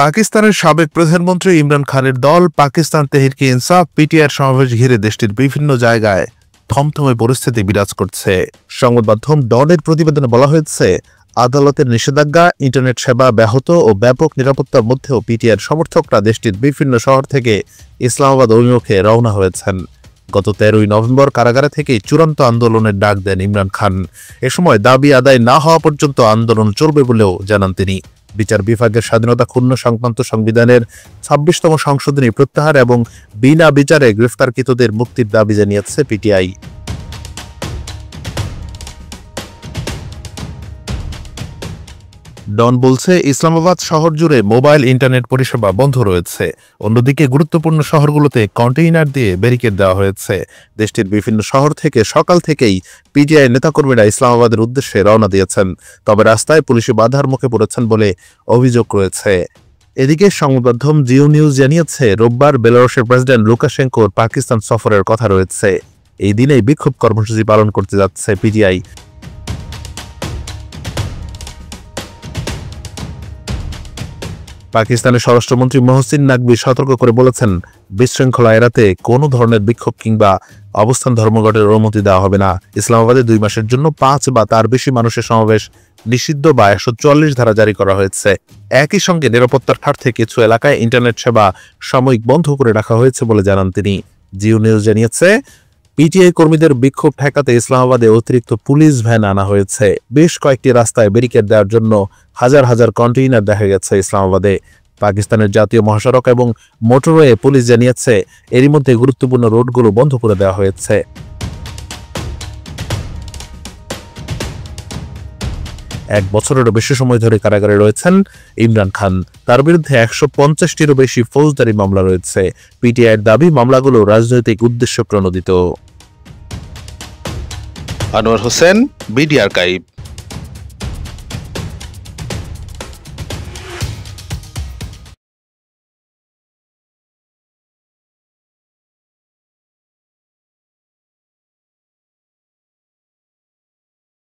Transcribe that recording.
পাকিস্তানের সাবেক প্রধানমন্ত্রী ইমরান খানের দল পাকিস্তান তেহরিকে ইনসাফ পিটিআইয়ের সমাবেশ ঘিরে দেশটির বিভিন্ন জায়গায় থমথমে পরিস্থিতি বিরাজ করছে। সংবাদ মাধ্যম ডনের প্রতিবেদনে বলা হয়েছে, আদালতের নিষেধাজ্ঞা, ইন্টারনেট সেবা ব্যাহত ও ব্যাপক নিরাপত্তার মধ্যেও পিটিআইয়ের সমর্থকরা দেশটির বিভিন্ন শহর থেকে ইসলামাবাদ অভিমুখে রওনা হয়েছেন। গত 13ই নভেম্বর কারাগারে থেকেই চূড়ান্ত আন্দোলনের ডাক দেন ইমরান খান। এ সময় দাবি আদায় না হওয়া পর্যন্ত আন্দোলন চলবে বলেও জানান তিনি। বিচার বিভাগের স্বাধীনতা ক্ষুণ্ণ সংক্রান্ত সংবিধানের 26তম সংশোধনী প্রত্যাহার এবং বিনা বিচারে গ্রেফতারকৃতদের মুক্তির দাবি জানিয়েছে পিটিআই। ডন বলছে, ইসলামাবাদ শহর জুড়ে মোবাইল ইন্টারনেট পরিষেবা বন্ধ রয়েছে। অন্যদিকে গুরুত্বপূর্ণ শহরগুলোতে কন্টেইনার দিয়ে ব্যারিকেড দেওয়া হয়েছে। দেশটির বিভিন্ন শহর থেকে সকাল থেকেই পিটিআই নেতাকর্মীরা ইসলামাবাদের উদ্দেশ্যে রওনা দিয়েছেন। তবে রাস্তায় পুলিশি বাধার মুখে পড়েছেন বলে অভিযোগ রয়েছে। এদিকে সংবাদ মাধ্যম জিও নিউজ জানিয়েছে, রোববার বেলারুশের প্রেসিডেন্ট লুকাশেঙ্কোর পাকিস্তান সফরের কথা রয়েছে। এই দিনেই বিক্ষোভ কর্মসূচি পালন করতে যাচ্ছে পিটিআই। পাকিস্তানের স্বরাষ্ট্রমন্ত্রী মহসিন নাকভি সতর্ক করে বলেছেন, বিশৃঙ্খলা এড়াতে কোনো ধরনের বিক্ষোভ কিংবা অবস্থান ধর্মঘটের অনুমতি দেওয়া হবে না। ইসলামাবাদে 2 মাসের জন্য 5 বা তার বেশি মানুষের সমাবেশ নিষিদ্ধ বা 144 ধারা জারি করা হয়েছে। একই সঙ্গে নিরাপত্তার স্বার্থে কিছু এলাকায় ইন্টারনেট সেবা সাময়িক বন্ধ করে রাখা হয়েছে বলে জানান তিনি। জিও নিউজ জানিয়েছে, পিটিআই কর্মীদের বিক্ষোভ ঠেকাতে ইসলামাবাদে অতিরিক্ত পুলিশ ভ্যান আনা হয়েছে। বেশ কয়েকটি রাস্তায় ব্যারিকেড দেওয়ার জন্য হাজার হাজার কন্টেইনার দেখা গেছে ইসলামাবাদে। পাকিস্তানের জাতীয় মহাসড়ক এবং মোটরওয়ে পুলিশ জানিয়েছে, এরই মধ্যে গুরুত্বপূর্ণ রোডগুলো বন্ধ করে দেওয়া হয়েছে। এক বছরেরও বেশি সময় ধরে কারাগারে রয়েছেন ইমরান খান। তার বিরুদ্ধে 150টিরও বেশি ফৌজদারি মামলা রয়েছে। পিটিআইয়ের দাবি, মামলাগুলো রাজনৈতিক উদ্দেশ্য প্রণোদিত। Anwar Hossain, BD archive.